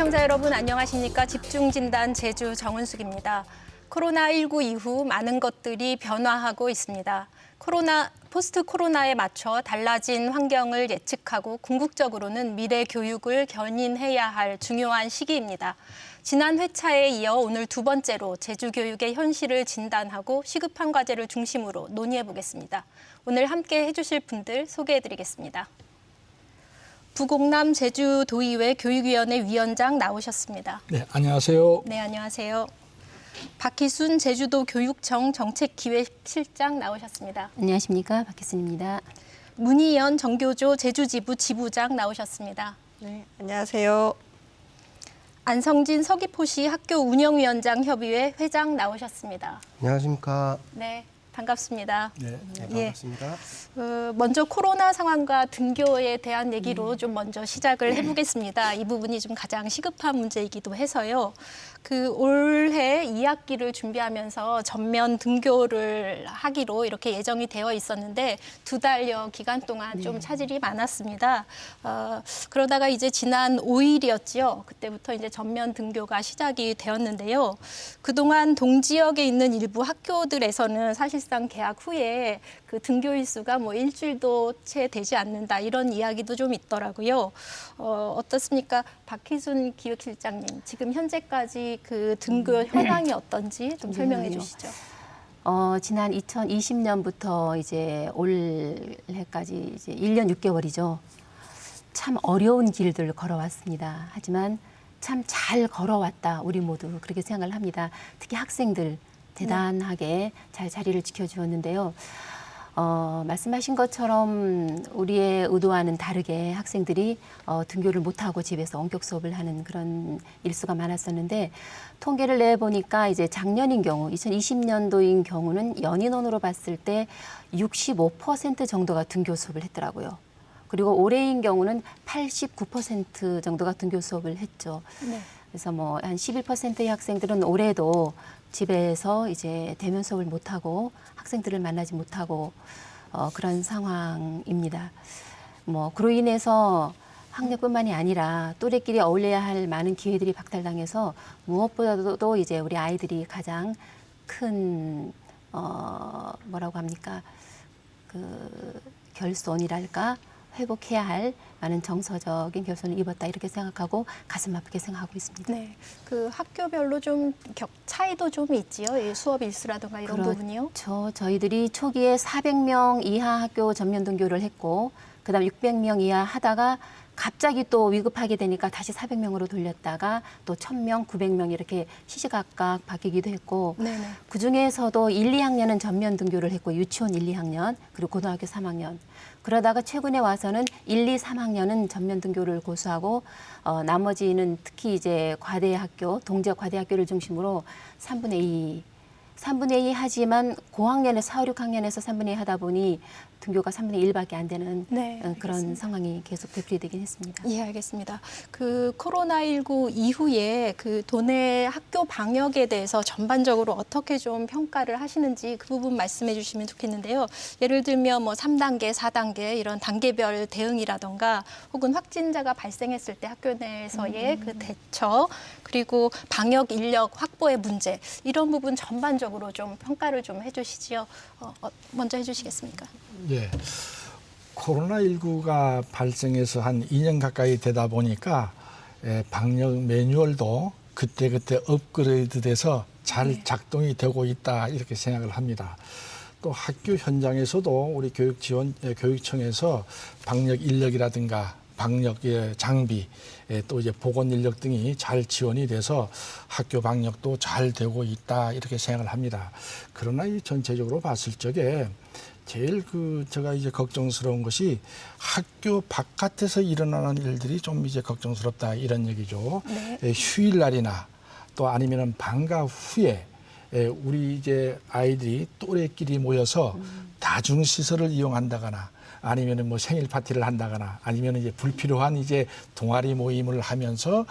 시청자 여러분 안녕하십니까? 집중진단 제주 정은숙입니다. 코로나19 이후 많은 것들이 변화하고 있습니다. 포스트 코로나에 맞춰 달라진 환경을 예측하고 궁극적으로는 미래 교육을 견인해야 할 중요한 시기입니다. 지난 회차에 이어 오늘 두 번째로 제주 교육의 현실을 진단하고 시급한 과제를 중심으로 논의해 보겠습니다. 오늘 함께 해주실 분들 소개해드리겠습니다. 부곡남 제주도의회 교육위원회 위원장 나오셨습니다. 네, 안녕하세요. 네, 안녕하세요. 박희순 제주도 교육청 정책기획실장 나오셨습니다. 안녕하십니까, 박희순입니다. 문희연 정교조 제주지부 지부장 나오셨습니다. 네, 안녕하세요. 안성진 서귀포시 학교운영위원장 협의회 회장 나오셨습니다. 안녕하십니까. 네, 반갑습니다. 네. 반갑습니다. 먼저 코로나 상황과 등교에 대한 얘기로 좀 먼저 시작을 해보겠습니다. 이 부분이 좀 가장 시급한 문제이기도 해서요. 올해 2학기를 준비하면서 전면 등교를 하기로 이렇게 예정이 되어 있었는데 2달여 기간 동안 좀 차질이 많았습니다. 그러다가 이제 지난 5일이었죠. 그때부터 이제 전면 등교가 시작이 되었는데요. 그동안 동지역에 있는 일부 학교들에서는 사실상 개학 후에 그 등교 일수가 뭐 일주일도 채 되지 않는다 이런 이야기도 좀 있더라고요. 어떻습니까? 박희순 기획실장님, 지금 현재까지 그 등교 현황이 어떤지 좀 설명해 주시죠. 지난 2020년부터 이제 올해까지 이제 1년 6개월이죠. 참 어려운 길들을 걸어왔습니다. 하지만 참 잘 걸어왔다. 우리 모두 그렇게 생각을 합니다. 특히 학생들 대단하게 잘 자리를 지켜주었는데요. 말씀하신 것처럼 우리의 의도와는 다르게 학생들이 등교를 못하고 집에서 원격 수업을 하는 그런 일수가 많았었는데 통계를 내보니까 이제 작년인 경우 2020년도인 경우는 연인원으로 봤을 때 65% 정도가 등교 수업을 했더라고요. 그리고 올해인 경우는 89% 정도가 등교 수업을 했죠. 네. 그래서 뭐 한 11%의 학생들은 올해도 집에서 이제 대면 수업을 못하고 학생들을 만나지 못하고 그런 상황입니다. 뭐 그로 인해서 학력뿐만이 아니라 또래끼리 어울려야 할 많은 기회들이 박탈당해서 무엇보다도 이제 우리 아이들이 가장 큰 뭐라고 합니까? 그 결손이랄까? 회복해야 할 많은 정서적인 결손을 입었다 이렇게 생각하고 가슴 아프게 생각하고 있습니다. 네, 그 학교별로 좀 차이도 좀 있지요. 이 수업 일수라든가 이런 부분이요. 저희들이 초기에 400명 이하 학교 전면 등교를 했고 그다음 600명 이하 하다가 갑자기 또 위급하게 되니까 다시 400명으로 돌렸다가 또 1000명, 900명 이렇게 시시각각 바뀌기도 했고 네네. 그중에서도 1, 2학년은 전면 등교를 했고 유치원 1, 2학년 그리고 고등학교 3학년 그러다가 최근에 와서는 1, 2, 3학년은 전면 등교를 고수하고 나머지는 특히 이제 과대학교, 동지역 과대학교를 중심으로 3분의 2 하지만 고학년에 4, 6학년에서 3분의 2 하다 보니 등교가 3분의 1밖에 안 되는 그런 상황이 계속 되풀이되긴 했습니다. 예, 알겠습니다. 그 코로나19 이후에 그 도내 학교 방역에 대해서 전반적으로 어떻게 좀 평가를 하시는지 그 부분 말씀해 주시면 좋겠는데요. 예를 들면 뭐 3단계, 4단계 이런 단계별 대응이라던가 혹은 확진자가 발생했을 때 학교 내에서의 그 대처 그리고 방역 인력 확보의 문제 이런 부분 전반적으로 좀 평가를 좀 해주시지요. 먼저 해주시겠습니까? 예. 코로나19가 발생해서 한 2년 가까이 되다 보니까 방역 매뉴얼도 그때그때 업그레이드돼서 잘 작동이 되고 있다 이렇게 생각을 합니다. 또 학교 현장에서도 우리 교육청에서 방역 인력이라든가 방역 장비, 또 이제 보건 인력 등이 잘 지원이 돼서 학교 방역도 잘 되고 있다 이렇게 생각을 합니다. 그러나 이 전체적으로 봤을 적에 제일 제가 이제 걱정스러운 것이 학교 바깥에서 일어나는 일들이 좀 이제 걱정스럽다 이런 얘기죠. 네. 휴일날이나 또 아니면은 방과 후에 우리 이제 아이들이 또래끼리 모여서 다중시설을 이용한다거나 아니면은 뭐 생일 파티를 한다거나 아니면 이제 불필요한 이제 동아리 모임을 하면서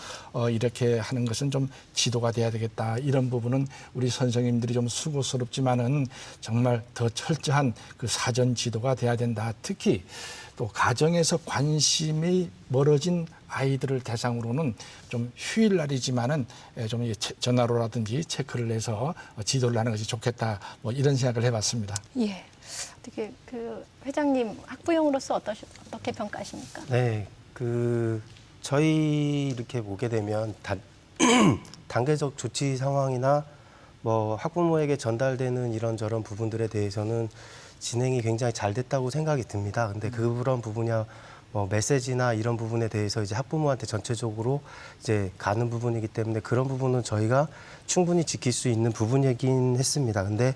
이렇게 하는 것은 좀 지도가 돼야 되겠다. 이런 부분은 우리 선생님들이 좀 수고스럽지만은 정말 더 철저한 그 사전 지도가 돼야 된다. 특히 또 가정에서 관심이 멀어진 아이들을 대상으로는 좀 휴일날이지만은 좀 전화로라든지 체크를 해서 지도를 하는 것이 좋겠다. 뭐 이런 생각을 해봤습니다. 예. 어떻게 그 회장님 학부형으로서 어떻게 평가하십니까? 네, 저희 이렇게 보게 되면 단계적 조치 상황이나 뭐 학부모에게 전달되는 이런저런 부분들에 대해서는 진행이 굉장히 잘 됐다고 생각이 듭니다. 근데 그런 부분이야 뭐 메시지나 이런 부분에 대해서 이제 학부모한테 전체적으로 이제 가는 부분이기 때문에 그런 부분은 저희가 충분히 지킬 수 있는 부분이긴 했습니다. 근데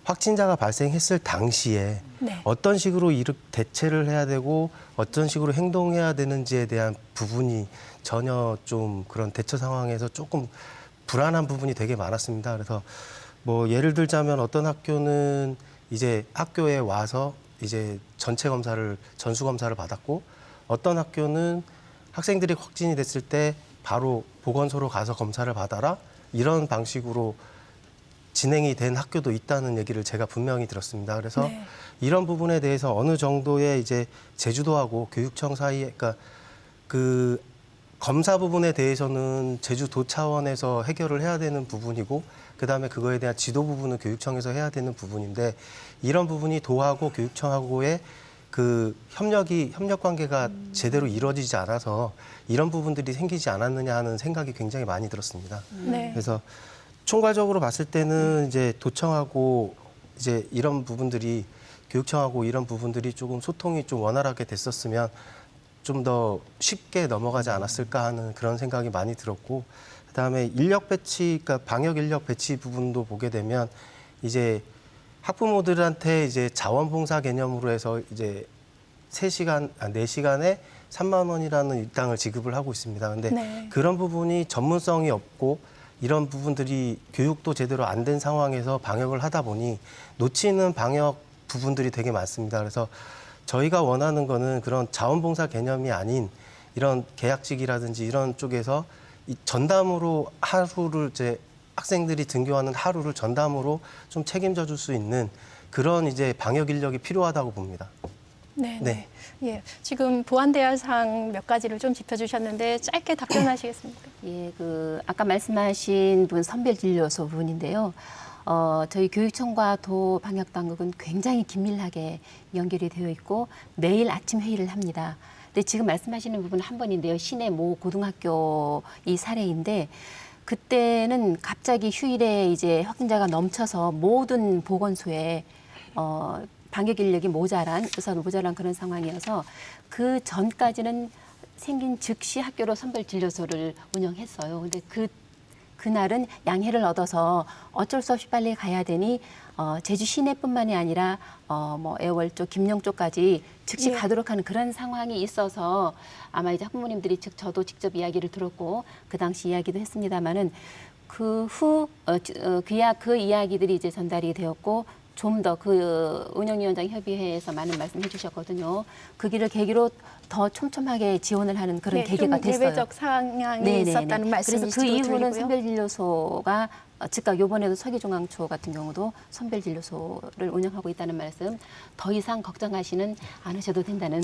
확진자가 발생했을 당시에 네. 어떤 식으로 대체를 해야 되고 어떤 식으로 행동해야 되는지에 대한 부분이 전혀 좀 그런 대처 상황에서 조금 불안한 부분이 되게 많았습니다. 그래서 뭐 예를 들자면 어떤 학교는 이제 학교에 와서 이제 전체 검사를 전수 검사를 받았고 어떤 학교는 학생들이 확진이 됐을 때 바로 보건소로 가서 검사를 받아라 이런 방식으로 진행이 된 학교도 있다는 얘기를 제가 분명히 들었습니다. 그래서 네. 이런 부분에 대해서 어느 정도의 이제 제주도하고 교육청 사이에 그러니까 그 검사 부분에 대해서는 제주도 차원에서 해결을 해야 되는 부분이고 그다음에 그거에 대한 지도 부분은 교육청에서 해야 되는 부분인데 이런 부분이 도하고 교육청하고의 그 협력 관계가 제대로 이루어지지 않아서 이런 부분들이 생기지 않았느냐 하는 생각이 굉장히 많이 들었습니다. 네. 그래서 총괄적으로 봤을 때는 이제 도청하고 이제 이런 부분들이 교육청하고 이런 부분들이 조금 소통이 좀 원활하게 됐었으면 좀 더 쉽게 넘어가지 않았을까 하는 그런 생각이 많이 들었고 그다음에 인력 배치, 그러니까 방역 인력 배치 부분도 보게 되면 이제 학부모들한테 이제 자원봉사 개념으로 해서 이제 4시간에 3만 원이라는 일당을 지급을 하고 있습니다. 근데 네. 그런 부분이 전문성이 없고 이런 부분들이 교육도 제대로 안 된 상황에서 방역을 하다 보니 놓치는 방역 부분들이 되게 많습니다. 그래서 저희가 원하는 거는 그런 자원봉사 개념이 아닌 이런 계약직이라든지 이런 쪽에서 이 전담으로 하루를 이제 학생들이 등교하는 하루를 전담으로 좀 책임져 줄 수 있는 그런 이제 방역 인력이 필요하다고 봅니다. 네. 네. 예. 지금 보완돼야 사항 몇 가지를 좀 짚어주셨는데 짧게 답변하시겠습니까? 예, 아까 말씀하신 분 선별진료소 부분인데요. 저희 교육청과 도 방역당국은 굉장히 긴밀하게 연결이 되어 있고 매일 아침 회의를 합니다. 근데 지금 말씀하시는 부분은 한 번인데요. 시내 모 고등학교 이 사례인데 그때는 갑자기 휴일에 이제 확진자가 넘쳐서 모든 보건소에 방역 인력이 우선 모자란 그런 상황이어서 그 전까지는 생긴 즉시 학교로 선별 진료소를 운영했어요. 근데 그날은 양해를 얻어서 어쩔 수 없이 빨리 가야 되니 제주 시내뿐만이 아니라 뭐 애월 쪽, 김영 쪽까지 즉시 예. 가도록 하는 그런 상황이 있어서 아마 이제 학부모님들이 저도 직접 이야기를 들었고 그 당시 이야기도 했습니다마는 그 이야기들이 이제 전달이 되었고 좀 더 그 운영위원장 협의회에서 많은 말씀해 주셨거든요. 그 길을 계기로 더 촘촘하게 지원을 하는 그런 계기가 좀 됐어요. 예외적 상황이 네네네. 있었다는 말씀이시죠. 그래서 그 이후는 선별진료소가 즉각 요번에도 서기중앙초 같은 경우도 선별진료소를 운영하고 있다는 말씀 더 이상 걱정하시는 않으셔도 된다는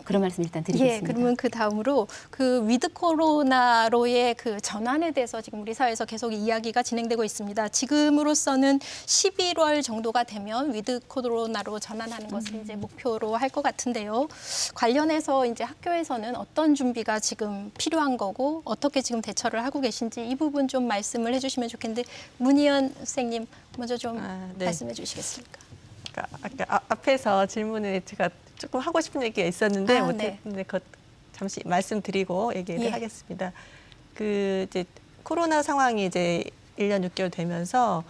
그런 말씀 일단 드리겠습니다. 예, 그러면 그 다음으로 그 위드 코로나로의 그 전환에 대해서 지금 우리 사회에서 계속 이야기가 진행되고 있습니다. 지금으로서는 11월 정도가 되면 위드 코로나로 전환하는 것을 이제 목표로 할 것 같은데요. 관련해서 이제 학교에서는 어떤 준비가 지금 필요한 거고 어떻게 지금 대처를 하고 계신지 이 부분 좀 말씀을 해주시면 좋겠는데 문희연 선생님 먼저 좀 네. 말씀해 주시겠습니까? 아까 앞에서 질문에 제가 조금 하고 싶은 얘기가 있었는데 아, 못했는데 그 잠시 말씀드리고 얘기를 예. 하겠습니다. 그 이제 코로나 상황이 이제 1년 6개월 되면서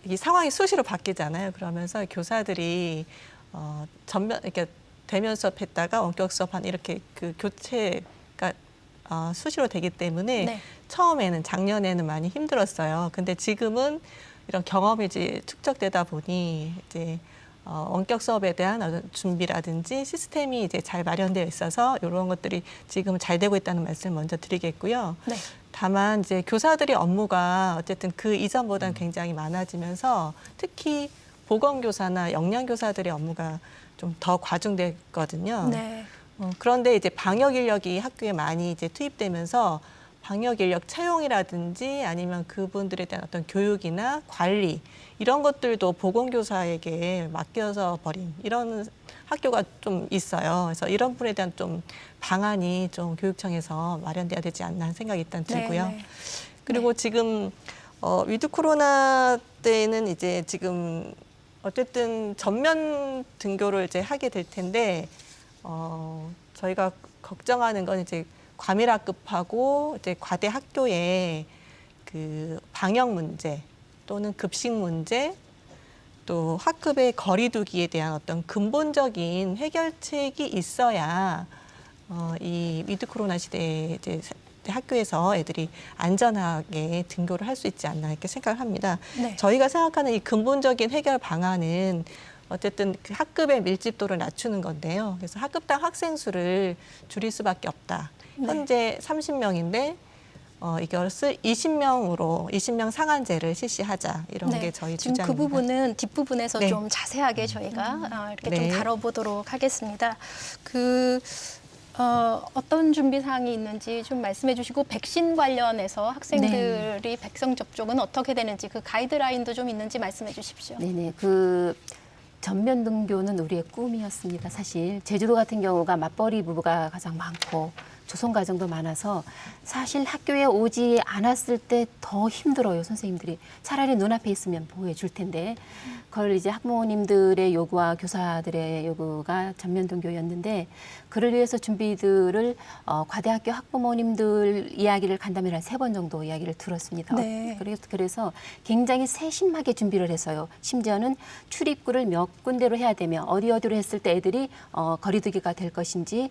이 상황이 수시로 바뀌잖아요. 그러면서 교사들이 전면 이렇게 대면 수업했다가 원격 수업한 이렇게 그 교체가 수시로 되기 때문에 네. 처음에는 작년에는 많이 힘들었어요. 근데 지금은 이런 경험이 이제 축적되다 보니 이제 원격 수업에 대한 어떤 준비라든지 시스템이 이제 잘 마련되어 있어서 이런 것들이 지금 잘 되고 있다는 말씀을 먼저 드리겠고요. 네. 다만 이제 교사들의 업무가 어쨌든 그 이전보다는 굉장히 많아지면서 특히 보건교사나 역량교사들의 업무가 좀 더 과중됐거든요. 네. 그런데 이제 방역 인력이 학교에 많이 이제 투입되면서 방역 인력 채용이라든지 아니면 그분들에 대한 어떤 교육이나 관리 이런 것들도 보건교사에게 맡겨서 버린 이런 학교가 좀 있어요. 그래서 이런 분에 대한 좀 방안이 좀 교육청에서 마련돼야 되지 않나 하는 생각이 일단 들고요. 네, 네. 그리고 지금 위드 코로나 때는 이제 지금 어쨌든 전면 등교를 이제 하게 될 텐데 저희가 걱정하는 건 이제 과밀학급하고 이제 과대 학교의 그 방역 문제 또는 급식 문제 또 학급의 거리두기에 대한 어떤 근본적인 해결책이 있어야 이 위드 코로나 시대에 이제 학교에서 애들이 안전하게 등교를 할 수 있지 않나 이렇게 생각을 합니다. 네. 저희가 생각하는 이 근본적인 해결 방안은 어쨌든 그 학급의 밀집도를 낮추는 건데요. 그래서 학급당 학생 수를 줄일 수밖에 없다. 네. 현재 30명인데 이것을 20명 상한제를 실시하자 이런 네. 게 저희 지금 주장입니다. 그 부분은 뒷부분에서 네. 좀 자세하게 저희가 이렇게 네. 좀 다뤄보도록 하겠습니다. 어떤 준비 사항이 있는지 좀 말씀해 주시고 백신 관련해서 학생들이 백성 접종은 어떻게 되는지 그 가이드라인도 좀 있는지 말씀해 주십시오. 네네. 그 전면 등교는 우리의 꿈이었습니다. 사실 제주도 같은 경우가 맞벌이 부부가 가장 많고 조선 가정도 많아서 사실 학교에 오지 않았을 때 더 힘들어요, 선생님들이. 차라리 눈앞에 있으면 보호해 줄 텐데 그걸 이제 학부모님들의 요구와 교사들의 요구가 전면 등교였는데 그를 위해서 준비들을 과대학교 학부모님들 이야기를 간담회를 한 3번 정도 이야기를 들었습니다. 네. 그래서 굉장히 세심하게 준비를 했어요. 심지어는 출입구를 몇 군데로 해야 되며 어디로 했을 때 애들이 거리두기가 될 것인지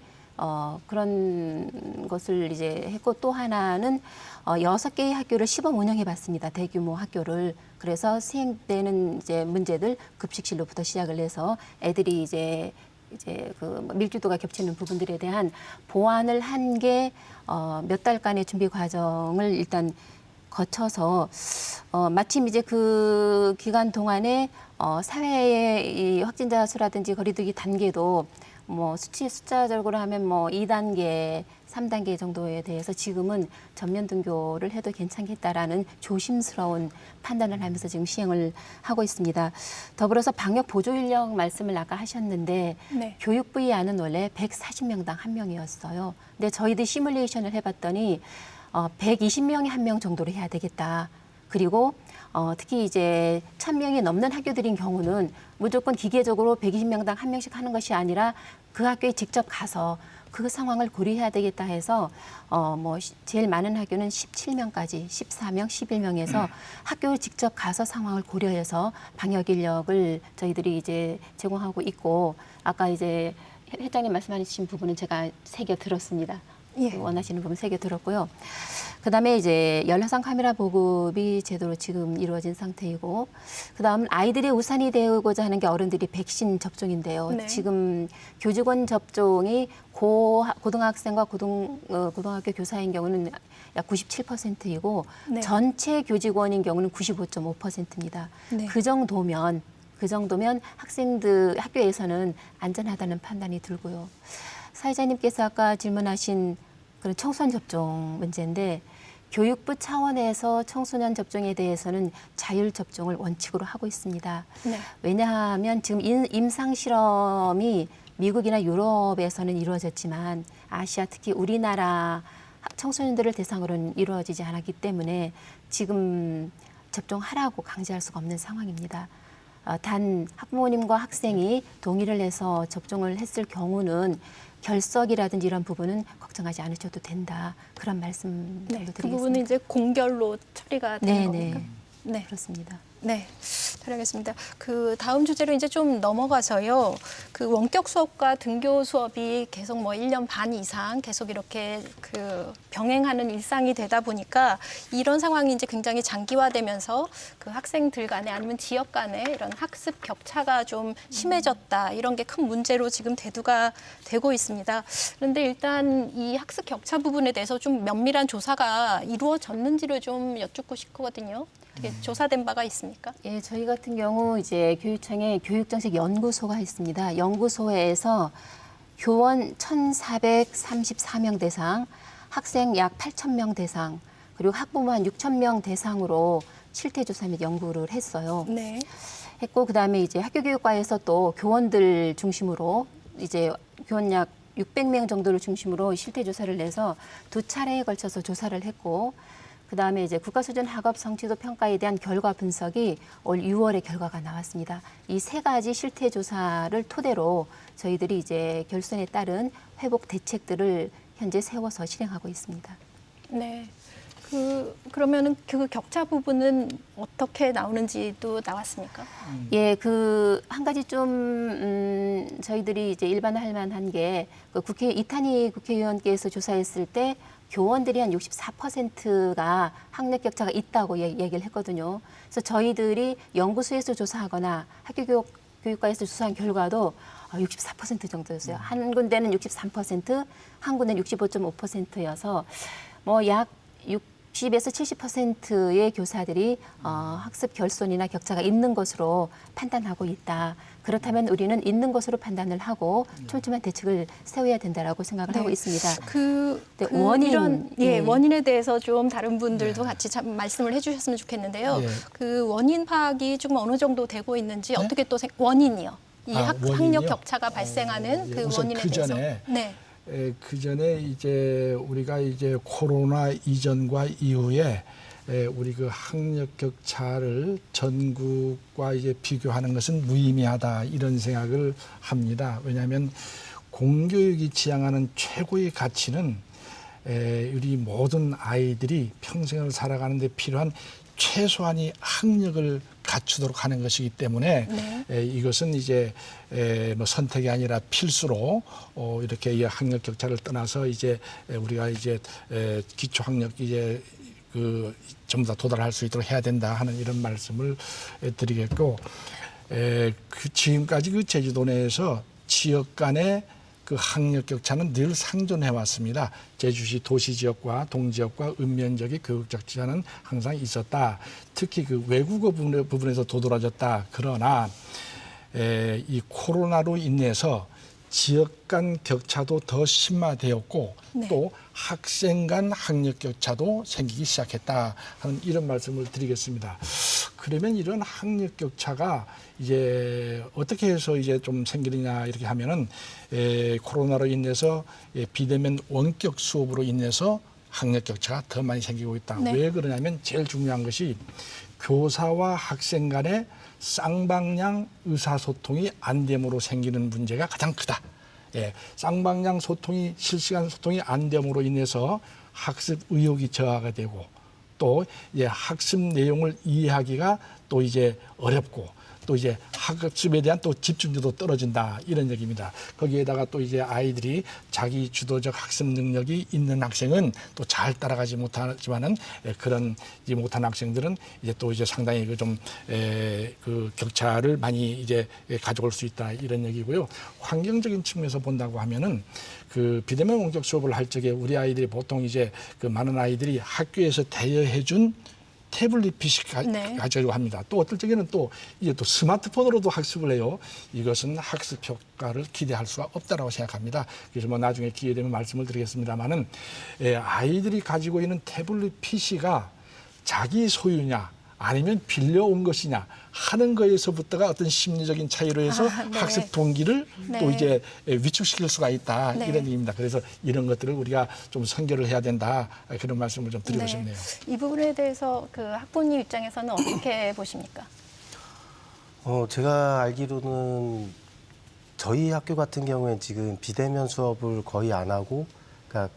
그런 것을 이제 했고 또 하나는 6개의 학교를 시범 운영해 봤습니다. 대규모 학교를. 그래서 수행되는 이제 문제들 급식실로부터 시작을 해서 애들이 이제 그 밀집도가 겹치는 부분들에 대한 보완을 한 게 몇 달간의 준비 과정을 일단 거쳐서 마침 이제 그 기간 동안에 사회의 이 확진자 수라든지 거리두기 단계도 뭐 숫자적으로 하면 뭐 2단계, 3단계 정도에 대해서 지금은 전면 등교를 해도 괜찮겠다라는 조심스러운 판단을 하면서 지금 시행을 하고 있습니다. 더불어서 방역 보조 인력 말씀을 아까 하셨는데 네. 교육부 이하는 원래 140명당 1명이었어요. 근데 저희들 시뮬레이션을 해봤더니 120명에 1명 정도로 해야 되겠다. 그리고 특히 이제 1000명이 넘는 학교들인 경우는 무조건 기계적으로 120명당 1명씩 하는 것이 아니라 그 학교에 직접 가서 그 상황을 고려해야 되겠다 해서 제일 많은 학교는 17명까지 14명, 11명에서 학교에 직접 가서 상황을 고려해서 방역 인력을 저희들이 이제 제공하고 있고 아까 이제 회장님 말씀하신 부분은 제가 새겨 들었습니다. 예. 원하시는 부분 새겨 들었고요. 그다음에 이제 열화상 카메라 보급이 제대로 지금 이루어진 상태이고 그다음 아이들의 우산이 되고자 하는 게 어른들이 백신 접종인데요. 네. 지금 교직원 접종이 고등학생과 고등학교 교사인 경우는 약 97%이고 네. 전체 교직원인 경우는 95.5%입니다. 네. 그 정도면 학생들 학교에서는 안전하다는 판단이 들고요. 사회자님께서 아까 질문하신 그런 청소년 접종 문제인데 교육부 차원에서 청소년 접종에 대해서는 자율 접종을 원칙으로 하고 있습니다. 네. 왜냐하면 지금 임상 실험이 미국이나 유럽에서는 이루어졌지만 아시아 특히 우리나라 청소년들을 대상으로는 이루어지지 않았기 때문에 지금 접종하라고 강제할 수가 없는 상황입니다. 단 학부모님과 학생이 동의를 해서 접종을 했을 경우는 결석이라든지 이런 부분은 걱정하지 않으셔도 된다. 그런 말씀 네. 정도 그 드리겠습니다. 부분은 이제 공결로 처리가 되는 네, 겁니까? 네. 그렇습니다. 네, 잘하겠습니다. 그 다음 주제로 이제 좀 넘어가서요. 그 원격 수업과 등교 수업이 계속 뭐 1년 반 이상 계속 이렇게 그 병행하는 일상이 되다 보니까 이런 상황이 이제 굉장히 장기화되면서 그 학생들 간에 아니면 지역 간에 이런 학습 격차가 좀 심해졌다. 이런 게 큰 문제로 지금 대두가 되고 있습니다. 그런데 일단 이 학습 격차 부분에 대해서 좀 면밀한 조사가 이루어졌는지를 좀 여쭙고 싶거든요. 어떻게 조사된 바가 있습니까? 예, 저희 같은 경우 이제 교육청에 교육정책연구소가 있습니다. 연구소에서 교원 1,434명 대상, 학생 약 8,000명 대상, 그리고 학부모 한 6,000명 대상으로 실태조사 및 연구를 했어요. 네. 했고 그다음에 이제 학교교육과에서 또 교원들 중심으로 이제 교원 약 600명 정도를 중심으로 실태조사를 내서 2차례에 걸쳐서 조사를 했고 그다음에 이제 국가수준 학업 성취도 평가에 대한 결과 분석이 올 6월에 결과가 나왔습니다. 이 3가지 실태조사를 토대로 저희들이 이제 결손에 따른 회복 대책들을 현재 세워서 실행하고 있습니다. 네. 그러면은 그 격차 부분은 어떻게 나오는지도 나왔습니까? 예, 그 한 가지 좀 저희들이 이제 일반화할 만한 게 그 국회 이탄희 국회의원께서 조사했을 때 교원들이 한 64%가 학력 격차가 있다고 얘기를 했거든요. 그래서 저희들이 연구소에서 조사하거나 학교교육과에서 조사한 결과도 64% 정도였어요. 한 군데는 63%, 한 군데는 65.5%여서 뭐 약 60에서 70%의 교사들이 학습 결손이나 격차가 있는 것으로 판단하고 있다. 그렇다면 우리는 있는 것으로 판단을 하고 촘촘한 대책을 세워야 된다라고 생각을 하고 있습니다. 원인에 대해서 좀 다른 분들도 같이 참 말씀을 해주셨으면 좋겠는데요. 예. 그 원인 파악이 지금 어느 정도 되고 있는지 어떻게 또 원인이요? 이 원인이요? 학력 격차가 발생하는 그 우선 원인에 그 대해서. 전에 네. 그 전에 이제 우리가 이제 코로나 이전과 이후에 우리 그 학력 격차를 전국과 이제 비교하는 것은 무의미하다 이런 생각을 합니다. 왜냐하면 공교육이 지향하는 최고의 가치는 우리 모든 아이들이 평생을 살아가는 데 필요한 최소한의 학력을 갖추도록 하는 것이기 때문에 이것은 이제 뭐 선택이 아니라 필수로 이렇게 이 학력 격차를 떠나서 이제 우리가 이제 기초 학력 이제 그 전부 다 도달할 수 있도록 해야 된다 하는 이런 말씀을 드리겠고 그 지금까지 그 제주도 내에서 지역 간의 그 학력 격차는 늘 상존해 왔습니다. 제주시 도시 지역과 동지역과 읍면지역의 교육 격차는 항상 있었다. 특히 그 외국어 부분에서 도드라졌다. 그러나 이 코로나로 인해서 지역 간 격차도 더 심화되었고 또 학생 간 학력 격차도 생기기 시작했다 하는 이런 말씀을 드리겠습니다. 그러면 이런 학력 격차가 이제 어떻게 해서 이제 좀 생기느냐 이렇게 하면은 코로나로 인해서 비대면 원격 수업으로 인해서 학력 격차가 더 많이 생기고 있다. 왜 그러냐면 제일 중요한 것이 교사와 학생 간의 쌍방향 의사소통이 안 됨으로 생기는 문제가 가장 크다. 쌍방향 소통이 실시간 소통이 안 됨으로 인해서 학습 의욕이 저하가 되고 또 이제 학습 내용을 이해하기가 또 이제 어렵고 또 이제 학습에 대한 또 집중도도 떨어진다 이런 얘기입니다. 거기에다가 또 이제 아이들이 자기 주도적 학습 능력이 있는 학생은 또 잘 따라가지 못하지만은 그런 못한 학생들은 이제 또 이제 상당히 그 좀 그 격차를 많이 이제 가져올 수 있다 이런 얘기고요. 환경적인 측면에서 본다고 하면은 그 비대면 원격 수업을 할 적에 우리 아이들이 보통 이제 그 많은 아이들이 학교에서 대여해준 태블릿 PC 가지고 합니다. 또 어떨 적에는 또 이제 또 스마트폰으로도 학습을 해요. 이것은 학습 효과를 기대할 수가 없다라고 생각합니다. 그래서 뭐 나중에 기회 되면 말씀을 드리겠습니다만은 아이들이 가지고 있는 태블릿 PC가 자기 소유냐 아니면 빌려온 것이냐 하는 거에서부터가 어떤 심리적인 차이로 해서 학습 동기를 또 이제 위축시킬 수가 있다 이런 얘기입니다. 그래서 이런 것들을 우리가 좀 선결을 해야 된다 그런 말씀을 좀 드리고 싶네요. 이 부분에 대해서 그 학부모 입장에서는 어떻게 보십니까? 제가 알기로는 저희 학교 같은 경우에 지금 비대면 수업을 거의 안 하고 그러니까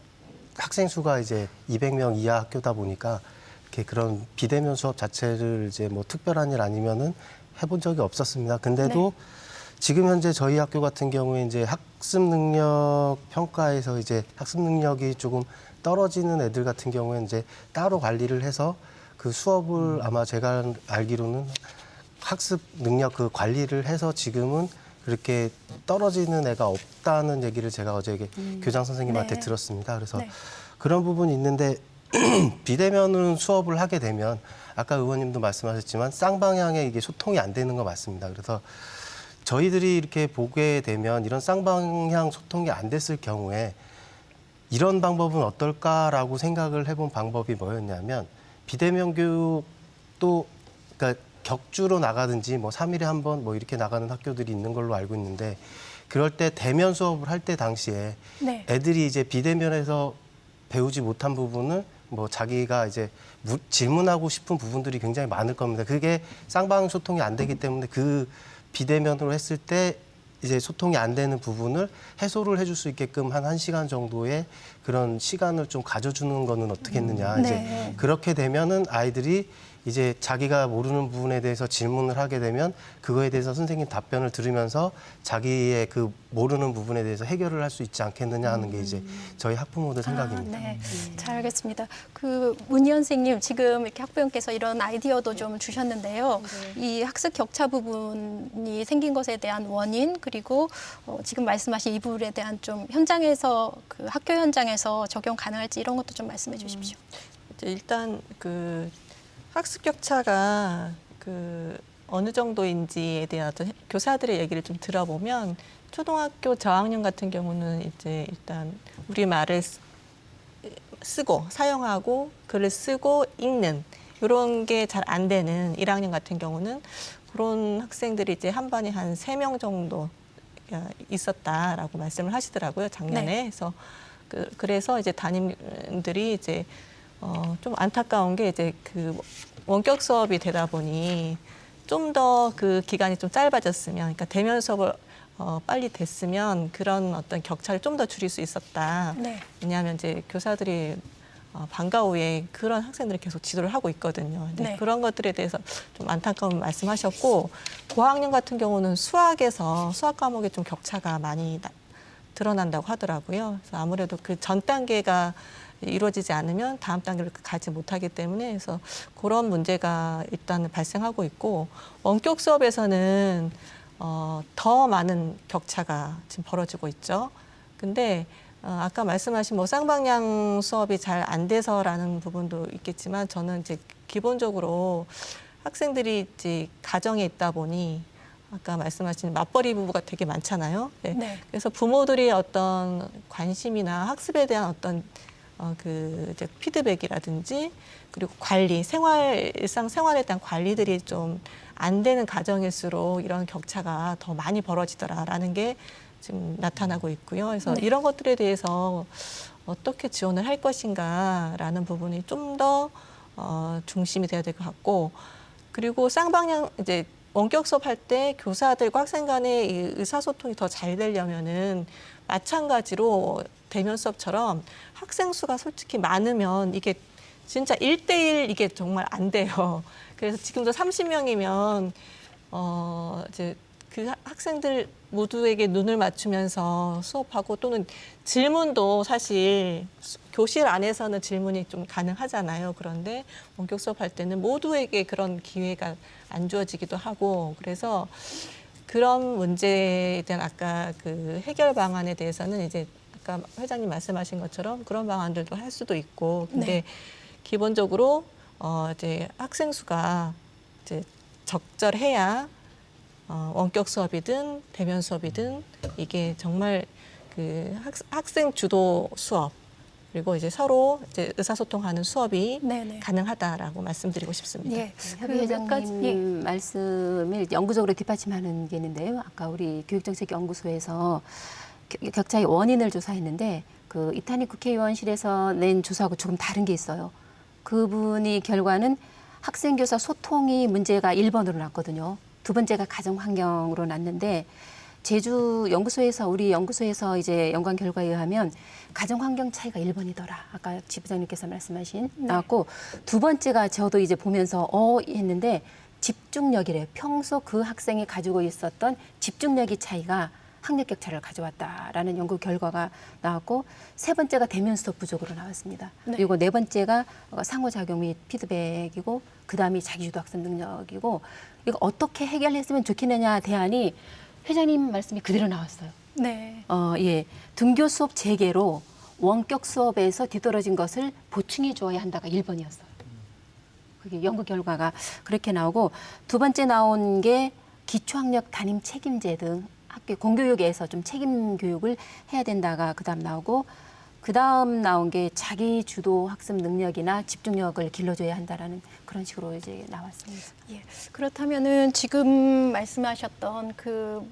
학생 수가 이제 200명 이하 학교다 보니까 그런 비대면 수업 자체를 이제 뭐 특별한 일 아니면은 해본 적이 없었습니다. 근데도 지금 현재 저희 학교 같은 경우에 이제 학습 능력 평가에서 이제 학습 능력이 조금 떨어지는 애들 같은 경우에 이제 따로 관리를 해서 그 수업을 아마 제가 알기로는 학습 능력 그 관리를 해서 지금은 그렇게 떨어지는 애가 없다는 얘기를 제가 어제 교장 선생님한테 들었습니다. 그래서 그런 부분이 있는데 비대면 수업을 하게 되면 아까 의원님도 말씀하셨지만 쌍방향의 이게 소통이 안 되는 거 맞습니다. 그래서 저희들이 이렇게 보게 되면 이런 쌍방향 소통이 안 됐을 경우에 이런 방법은 어떨까라고 생각을 해본 방법이 뭐였냐면 비대면 교육도 그러니까 격주로 나가든지 뭐 3일에 한 번 뭐 이렇게 나가는 학교들이 있는 걸로 알고 있는데 그럴 때 대면 수업을 할 때 당시에 네. 애들이 이제 비대면에서 배우지 못한 부분을 뭐 자기가 이제 질문하고 싶은 부분들이 굉장히 많을 겁니다. 그게 쌍방향 소통이 안 되기 때문에 그 비대면으로 했을 때 이제 소통이 안 되는 부분을 해소를 해줄 수 있게끔 한 1시간 정도의 그런 시간을 좀 가져주는 거는 어떻겠느냐. 네. 이제 그렇게 되면은 아이들이 이제 자기가 모르는 부분에 대해서 질문을 하게 되면 그거에 대해서 선생님 답변을 들으면서 자기의 그 모르는 부분에 대해서 해결을 할 수 있지 않겠느냐 하는 게 이제 저희 학부모들 생각입니다. 네, 잘 알겠습니다. 그 문희연 선생님 지금 이렇게 학부형께서 이런 아이디어도 좀 주셨는데요. 이 학습 격차 부분이 생긴 것에 대한 원인 그리고 지금 말씀하신 이 부분에 대한 좀 현장에서 그 학교 현장에서 적용 가능할지 이런 것도 좀 말씀해 주십시오. 이제 일단 그 학습 격차가 그 어느 정도인지에 대한 어떤 교사들의 얘기를 좀 들어보면 초등학교 저학년 같은 경우는 이제 일단 우리말을 쓰고 사용하고 글을 쓰고 읽는 이런 게 잘 안 되는 1학년 같은 경우는 그런 학생들이 이제 한 반에 한 3명 정도 있었다라고 말씀을 하시더라고요, 작년에. 네. 그래서 그래서 이제 담임들이 이제 좀 안타까운 게 이제 그 원격 수업이 되다 보니 좀 더 그 기간이 좀 짧아졌으면, 그러니까 대면 수업을 빨리 됐으면 그런 어떤 격차를 좀 더 줄일 수 있었다. 네. 왜냐하면 이제 교사들이 방과 후에 그런 학생들을 계속 지도를 하고 있거든요. 근데 네. 그런 것들에 대해서 좀 안타까운 말씀하셨고, 고학년 같은 경우는 수학에서 수학 과목에 좀 격차가 많이 드러난다고 하더라고요. 그래서 아무래도 그 전 단계가 이루어지지 않으면 다음 단계를 가지 못하기 때문에 그래서 그런 문제가 일단 발생하고 있고, 원격 수업에서는 더 많은 격차가 지금 벌어지고 있죠. 근데 아까 말씀하신 뭐 쌍방향 수업이 잘 안 돼서라는 부분도 있겠지만 저는 이제 기본적으로 학생들이 이제 가정에 있다 보니 아까 말씀하신 맞벌이 부부가 되게 많잖아요. 네. 네. 그래서 부모들이 어떤 관심이나 학습에 대한 어떤 그 이제 피드백이라든지 그리고 관리, 일상 생활에 대한 관리들이 좀 안 되는 가정일수록 이런 격차가 더 많이 벌어지더라라는 게 지금 나타나고 있고요. 그래서 네. 이런 것들에 대해서 어떻게 지원을 할 것인가라는 부분이 좀 더 중심이 돼야 될 것 같고, 그리고 쌍방향 이제 원격 수업할 때 교사들과 학생 간의 이 의사소통이 더 잘 되려면은 마찬가지로 대면 수업처럼 학생 수가 솔직히 많으면 이게 진짜 1대1 이게 정말 안 돼요. 그래서 지금도 30명이면 이제 그 학생들 모두에게 눈을 맞추면서 수업하고 또는 질문도 사실 교실 안에서는 질문이 좀 가능하잖아요. 그런데 원격 수업할 때는 모두에게 그런 기회가 안 주어지기도 하고, 그래서 그런 문제에 대한 아까 그 해결 방안에 대해서는 이제 아까 회장님 말씀하신 것처럼 그런 방안들도 할 수도 있고, 근데 네. 기본적으로 이제 학생 수가 이제 적절해야 원격 수업이든 대면 수업이든 이게 정말 그 학생 주도 수업 그리고 이제 서로 이제 의사소통하는 수업이 네네. 가능하다라고 말씀드리고 싶습니다. 예. 협의 몇 가지, 회장님 말씀을 연구적으로 뒷받침하는 게 있는데요. 아까 우리 교육정책연구소에서 격차의 원인을 조사했는데 그 이탄희 국회의원실에서 낸 조사하고 조금 다른 게 있어요. 그분이 결과는 학생교사 소통이 문제가 1번으로 났거든요. 두 번째가 가정환경으로 났는데 제주 연구소에서 우리 연구소에서 이제 연구한 결과에 의하면 가정환경 차이가 1번이더라. 아까 지부장님께서 말씀하신 나왔고 두 번째가 저도 이제 보면서 했는데 집중력이래요. 평소 그 학생이 가지고 있었던 집중력의 차이가 학력 격차를 가져왔다라는 연구 결과가 나왔고 세 번째가 대면 수업 부족으로 나왔습니다. 네. 그리고 네 번째가 상호작용 및 피드백이고 그다음이 자기주도 학습 능력이고 이거 어떻게 해결했으면 좋겠느냐 대안이 회장님 말씀이 그대로 나왔어요. 네. 예. 등교 수업 재개로 원격 수업에서 뒤떨어진 것을 보충해 주어야 한다가 1번이었어요. 그게 연구 결과가 그렇게 나오고 두 번째 나온 게 기초학력 담임 책임제 등 학교 공교육에서 좀 책임 교육을 해야 된다가 그다음 나오고 그다음 나온 게 자기 주도 학습 능력이나 집중력을 길러줘야 한다라는 그런 식으로 이제 나왔습니다. 예. 그렇다면은 지금 말씀하셨던 그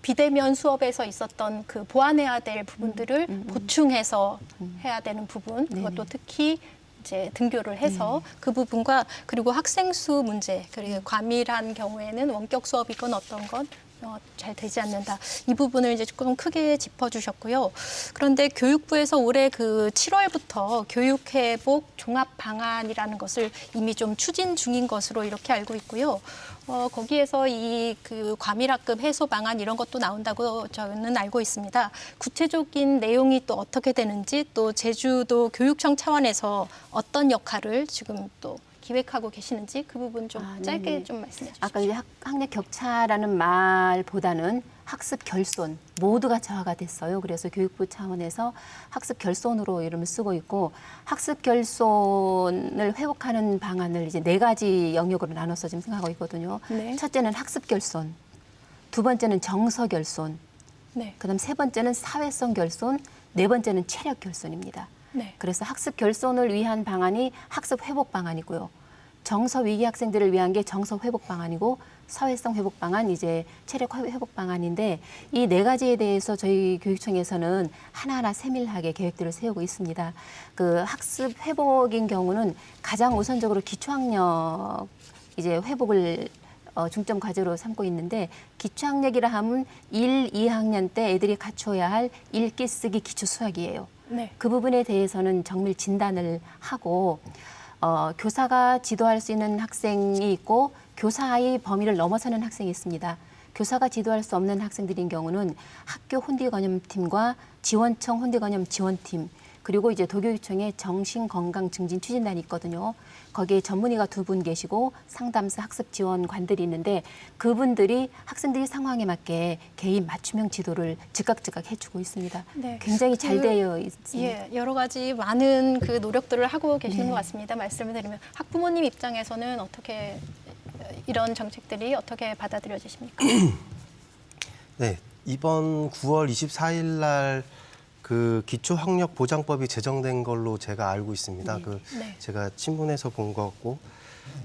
비대면 수업에서 있었던 그 보완해야 될 부분들을 보충해서 해야 되는 부분, 그것도 네네. 특히 이제 등교를 해서 그 부분과 그리고 학생 수 문제, 그리고 과밀한 경우에는 원격 수업이건 어떤 건 잘 되지 않는다. 이 부분을 이제 조금 크게 짚어주셨고요. 그런데 교육부에서 올해 그 7월부터 교육회복 종합 방안이라는 것을 이미 좀 추진 중인 것으로 이렇게 알고 있고요. 거기에서 이 그 과밀학급 해소 방안 이런 것도 나온다고 저는 알고 있습니다. 구체적인 내용이 또 어떻게 되는지 또 제주도 교육청 차원에서 어떤 역할을 지금 또 기획하고 계시는지 그 부분 좀 짧게 네네. 좀 말씀해 주시죠. 아까 이제 학력 격차라는 말보다는 학습 결손 모두가 저하가 됐어요. 그래서 교육부 차원에서 학습 결손으로 이름을 쓰고 있고 학습 결손을 회복하는 방안을 이제 4가지 영역으로 나눠서 지금 생각하고 있거든요. 네. 첫째는 학습 결손, 두 번째는 정서 결손, 네. 그다음 세 번째는 사회성 결손, 네 번째는 체력 결손입니다. 네. 그래서 학습 결손을 위한 방안이 학습 회복 방안이고요. 정서 위기 학생들을 위한 게 정서 회복 방안이고 사회성 회복 방안, 이제 체력 회복 방안인데 이 4가지에 대해서 저희 교육청에서는 하나하나 세밀하게 계획들을 세우고 있습니다. 그 학습 회복인 경우는 가장 우선적으로 기초학력 이제 회복을 중점 과제로 삼고 있는데 기초학력이라 하면 1, 2학년 때 애들이 갖춰야 할 읽기, 쓰기, 기초 수학이에요. 네. 그 부분에 대해서는 정밀 진단을 하고 교사가 지도할 수 있는 학생이 있고 교사의 범위를 넘어서는 학생이 있습니다. 교사가 지도할 수 없는 학생들인 경우는 학교 혼비건염팀과 지원청 혼비건염 지원팀 그리고 이제 도교육청에 정신건강증진 추진단이 있거든요. 거기에 전문의가 2분 계시고 상담사 학습 지원관들이 있는데 그분들이 학생들의 상황에 맞게 개인 맞춤형 지도를 즉각 해주고 있습니다. 네. 굉장히 잘 되어 있습니다. 예, 여러 가지 많은 그 노력들을 하고 계시는 것 같습니다. 말씀을 드리면 학부모님 입장에서는 어떻게 이런 정책들이 어떻게 받아들여지십니까? 네, 이번 9월 24일 날 그 기초학력보장법이 제정된 걸로 제가 알고 있습니다. 네. 제가 친문에서 본 것 같고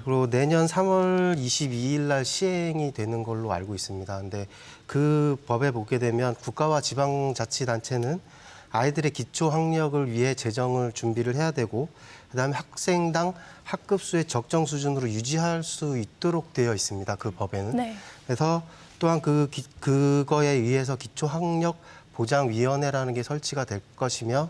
그리고 내년 3월 22일 날 시행이 되는 걸로 알고 있습니다. 근데 그 법에 보게 되면 국가와 지방자치단체는 아이들의 기초학력을 위해 재정을 준비를 해야 되고 그다음에 학생당 학급 수의 적정 수준으로 유지할 수 있도록 되어 있습니다. 그 법에는. 네. 그래서 또한 그거에 의해서 기초학력 보장위원회라는 게 설치가 될 것이며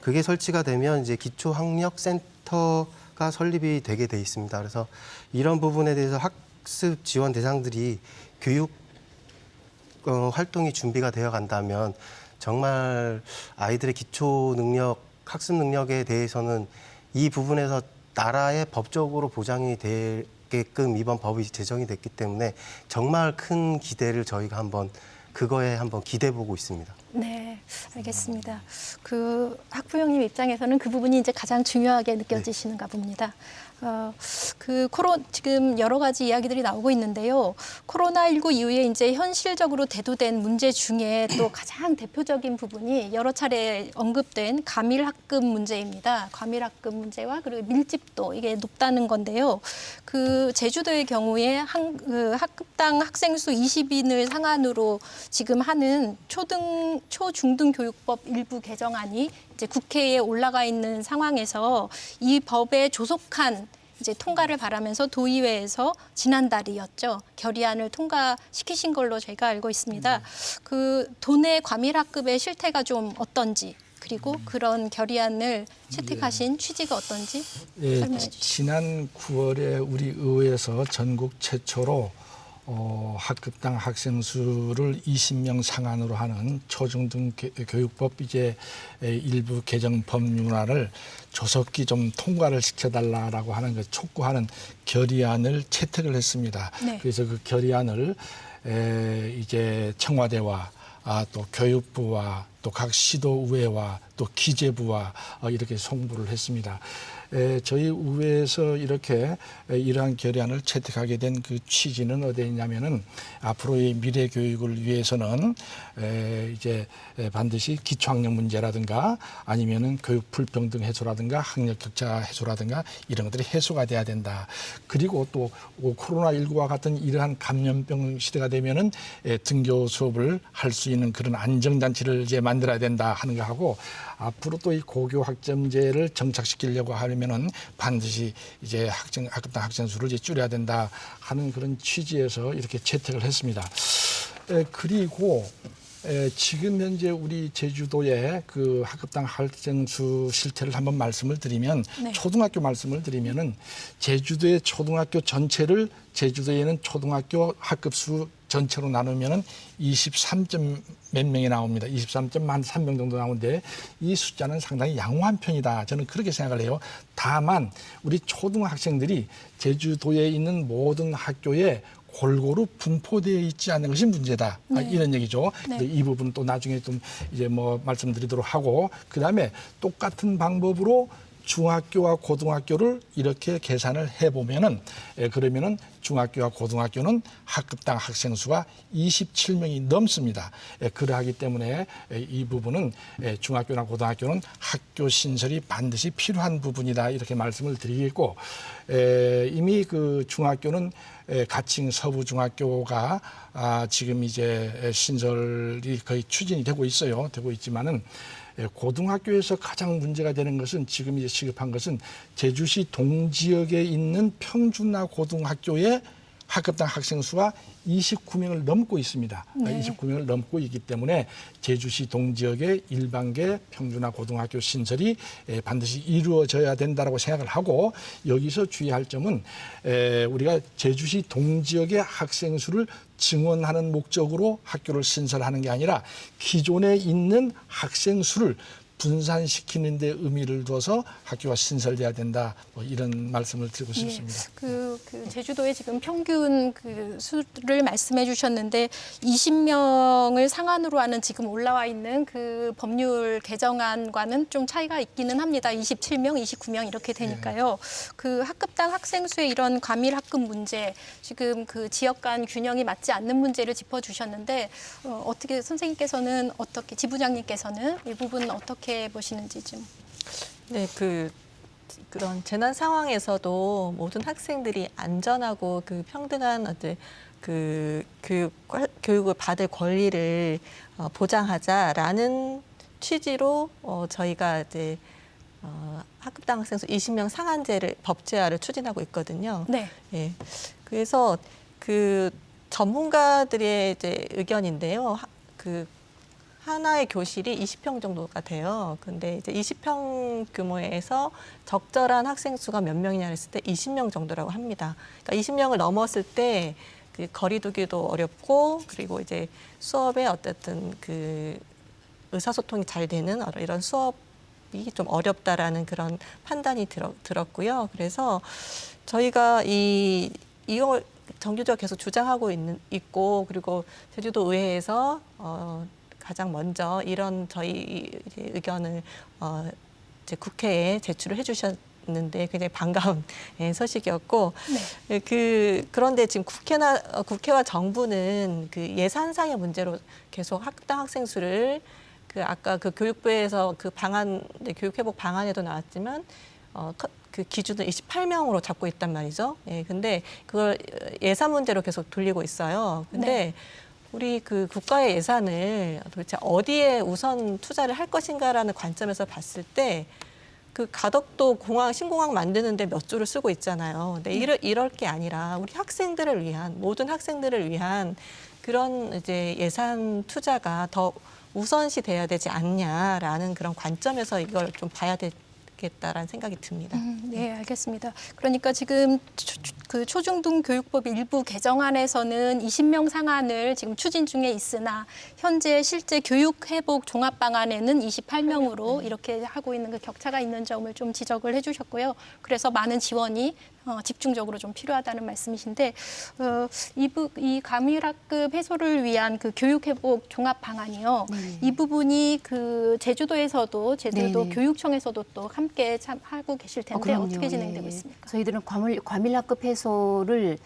그게 설치가 되면 이제 기초학력센터가 설립이 되게 돼 있습니다. 그래서 이런 부분에 대해서 학습 지원 대상들이 교육 활동이 준비가 되어 간다면 정말 아이들의 기초 능력, 학습 능력에 대해서는 이 부분에서 나라의 법적으로 보장이 되게끔 이번 법이 제정이 됐기 때문에 정말 큰 기대를 저희가 그거에 한번 기대해 보고 있습니다. 네, 알겠습니다. 그 학부형님 입장에서는 그 부분이 이제 가장 중요하게 느껴지시는가 봅니다. 지금 여러 가지 이야기들이 나오고 있는데요. 코로나19 이후에 이제 현실적으로 대두된 문제 중에 또 가장 대표적인 부분이 여러 차례 언급된 과밀학급 문제입니다. 과밀학급 문제와 그리고 밀집도 이게 높다는 건데요. 그 제주도의 경우에 학급당 학생 수 20인을 상한으로 지금 하는 초중등교육법 일부 개정안이 이제 국회에 올라가 있는 상황에서 이 법에 조속한 이제 통과를 바라면서 도의회에서 지난달이었죠. 결의안을 통과시키신 걸로 제가 알고 있습니다. 그 도내 과밀학급의 실태가 좀 어떤지 그리고 그런 결의안을 채택하신 취지가 어떤지 설명해 주시죠. 지난 9월에 우리 의회에서 전국 최초로 학급당 학생 수를 20명 상한으로 하는 초중등 교육법 이제 일부 개정 법률안을 조속히 좀 통과를 시켜달라라고 하는 그 촉구하는 결의안을 채택을 했습니다. 네. 그래서 그 결의안을 이제 청와대와 또 교육부와 또 각 시도의회와 또 기재부와 이렇게 송부를 했습니다. 저희 의회에서 이렇게 이러한 결의안을 채택하게 된 그 취지는 어디에 있냐면은 앞으로의 미래 교육을 위해서는 이제 반드시 기초학력 문제라든가 아니면은 교육 불평등 해소라든가 학력 격차 해소라든가 이런 것들이 해소가 돼야 된다. 그리고 또 코로나19와 같은 이러한 감염병 시대가 되면은 등교 수업을 할 수 있는 그런 안정장치를 이제 만들어야 된다 하는 거하고 앞으로 또 이 고교 학점제를 정착시키려고 하려면은 반드시 이제 학급당 학생 수를 이제 줄여야 된다 하는 그런 취지에서 이렇게 채택을 했습니다. 그리고 지금 현재 우리 제주도의 그 학급당 학생 수 실태를 한번 말씀을 드리면 네. 초등학교 말씀을 드리면은 제주도의 초등학교 전체를 제주도에는 초등학교 학급수 전체로 나누면은 23점 몇 명이 나옵니다. 23.만 3명 정도 나오는데 이 숫자는 상당히 양호한 편이다. 저는 그렇게 생각을 해요. 다만 우리 초등학생들이 제주도에 있는 모든 학교에 골고루 분포되어 있지 않는 것이 문제다. 네. 이런 얘기죠. 네. 이 부분 또 나중에 좀 이제 뭐 말씀드리도록 하고 그다음에 똑같은 방법으로 중학교와 고등학교를 이렇게 계산을 해보면은 그러면은 중학교와 고등학교는 학급당 학생 수가 27명이 넘습니다. 그러하기 때문에 이 부분은 중학교나 고등학교는 학교 신설이 반드시 필요한 부분이다 이렇게 말씀을 드리겠고 이미 그 중학교는 가칭 서부중학교가 지금 이제 신설이 거의 추진이 되고 있어요. 되고 있지만은 고등학교에서 가장 문제가 되는 것은 지금 이제 시급한 것은 제주시 동지역에 있는 평준화 고등학교의 학급당 학생 수가 29명을 넘고 있습니다. 네. 29명을 넘고 있기 때문에 제주시 동지역의 일반계 평준화 고등학교 신설이 반드시 이루어져야 된다고 생각을 하고 여기서 주의할 점은 우리가 제주시 동지역의 학생 수를 증원하는 목적으로 학교를 신설하는 게 아니라 기존에 있는 학생 수를 분산시키는 데 의미를 둬서 학교가 신설돼야 된다. 뭐 이런 말씀을 드리고 싶습니다. 그 제주도의 지금 평균 그 수를 말씀해 주셨는데 20명을 상한으로 하는 지금 올라와 있는 그 법률 개정안과는 좀 차이가 있기는 합니다. 27명, 29명 이렇게 되니까요. 그 학급당 학생 수의 이런 과밀 학급 문제, 지금 그 지역 간 균형이 맞지 않는 문제를 짚어 주셨는데 어떻게 선생님께서는 어떻게 지부장님께서는 이 부분 어떻게 보시는지 좀. 네, 그런 재난 상황에서도 모든 학생들이 안전하고 그 평등한 어떤 그 교육을 받을 권리를 보장하자라는 취지로 저희가 이제 학급당 학생 수 20명 상한제를 법제화를 추진하고 있거든요. 네. 예. 그래서 그 전문가들의 이제 의견인데요. 그 하나의 교실이 20평 정도가 돼요. 근데 이제 20평 규모에서 적절한 학생 수가 몇 명이냐 했을 때 20명 정도라고 합니다. 그러니까 20명을 넘었을 때 그 거리 두기도 어렵고 그리고 이제 수업에 어쨌든 그 의사소통이 잘 되는 이런 수업이 좀 어렵다라는 그런 판단이 들었고요. 그래서 저희가 이걸 정규적으로 계속 주장하고 있고 그리고 제주도 의회에서 가장 먼저 이런 저희 의견을 이제 국회에 제출을 해주셨는데 굉장히 반가운 소식이었고 그런데 지금 국회와 정부는 그 예산상의 문제로 계속 학급당 학생 수를 그 아까 그 교육부에서 그 방안 교육회복 방안에도 나왔지만 그 기준을 28명으로 잡고 있단 말이죠. 예, 근데 그걸 예산 문제로 계속 돌리고 있어요. 근데 네. 우리 그 국가의 예산을 도대체 어디에 우선 투자를 할 것인가라는 관점에서 봤을 때 그 가덕도 신공항 만드는데 몇 조를 쓰고 있잖아요. 근데 이럴 게 아니라 우리 학생들을 위한 모든 학생들을 위한 그런 이제 예산 투자가 더 우선시 돼야 되지 않냐라는 그런 관점에서 이걸 좀 봐야 되겠다라는 생각이 듭니다. 네, 알겠습니다. 그러니까 지금 그 초중등 교육법 일부 개정안에서는 20명 상한을 지금 추진 중에 있으나 현재 실제 교육 회복 종합 방안에는 28명으로 이렇게 하고 있는 그 격차가 있는 점을 좀 지적을 해주셨고요. 그래서 많은 지원이 집중적으로 좀 필요하다는 말씀이신데 이 과밀학급 해소를 위한 그 교육회복 종합 방안이요. 이 부분이 그 제주도 네네. 교육청에서도 또 함께 참 하고 계실 텐데 그럼요. 어떻게 진행되고 예. 있습니까? 저희들은 과밀학급 해소를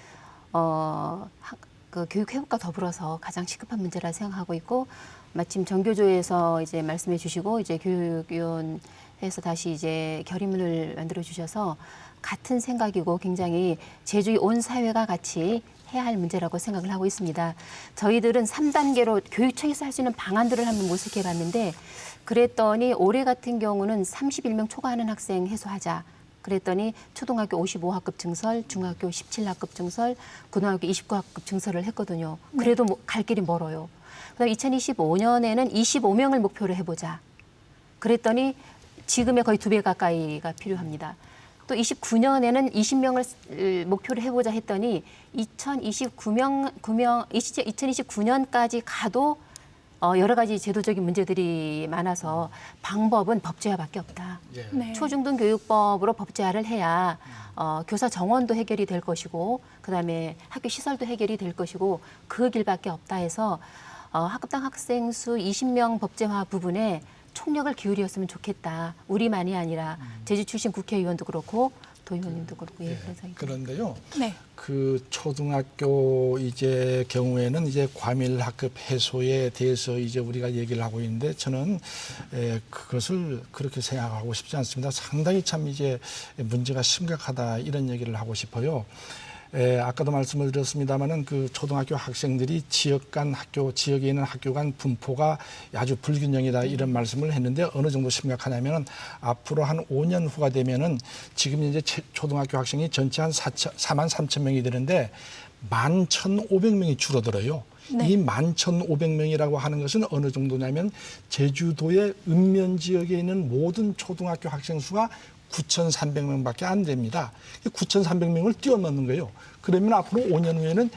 그 교육 회복과 더불어서 가장 시급한 문제라 생각하고 있고, 마침 정교조에서 이제 말씀해 주시고 이제 교육위원회에서 다시 이제 결의문을 만들어 주셔서 같은 생각이고 굉장히 제주의 온 사회가 같이 해야 할 문제라고 생각을 하고 있습니다. 저희들은 3단계로 교육청에서 할 수 있는 방안들을 한번 모색해 봤는데, 그랬더니 올해 같은 경우는 31명 초과하는 학생 해소하자. 그랬더니 초등학교 55학급 증설, 중학교 17학급 증설, 고등학교 29학급 증설을 했거든요. 그래도 갈 길이 멀어요. 그다음 2025년에는 25명을 목표로 해보자. 그랬더니 지금의 거의 2배 가까이가 필요합니다. 또 29년에는 20명을 목표로 해보자 했더니 2029년까지 가도 여러 가지 제도적인 문제들이 많아서 방법은 법제화밖에 없다. 예. 네. 초중등교육법으로 법제화를 해야 교사 정원도 해결이 될 것이고, 그다음에 학교 시설도 해결이 될 것이고, 그 길밖에 없다 해서 학급당 학생 수 20명 법제화 부분에 총력을 기울였으면 좋겠다. 우리만이 아니라 제주 출신 국회의원도 그렇고 도의원님도 그렇고. 예, 그래서 그런데요. 네. 그 초등학교 이제 경우에는 이제 과밀 학급 해소에 대해서 이제 우리가 얘기를 하고 있는데, 저는 그것을 그렇게 생각하고 싶지 않습니다. 상당히 참 이제 문제가 심각하다, 이런 얘기를 하고 싶어요. 아까도 말씀을 드렸습니다마는 그 초등학교 학생들이 지역 간 학교, 지역에 있는 학교 간 분포가 아주 불균형이다, 이런 말씀을 했는데, 어느 정도 심각하냐면은 앞으로 한 5년 후가 되면은 지금 이제 초등학교 학생이 전체 한 4만 3천 명이 되는데 11,500명이 줄어들어요. 네. 이 11,500명이라고 하는 것은 어느 정도냐면 제주도의 읍면 지역에 있는 모든 초등학교 학생 수가 9,300명밖에 안 됩니다. 9,300명을 뛰어넘는 거예요. 그러면 앞으로 5년 후에는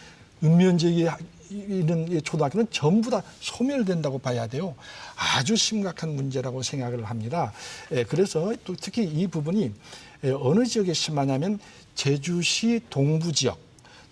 읍면 지역에 있는 초등학교는 전부 다 소멸된다고 봐야 돼요. 아주 심각한 문제라고 생각을 합니다. 그래서 또 특히 이 부분이 어느 지역에 심하냐면 제주시 동부 지역,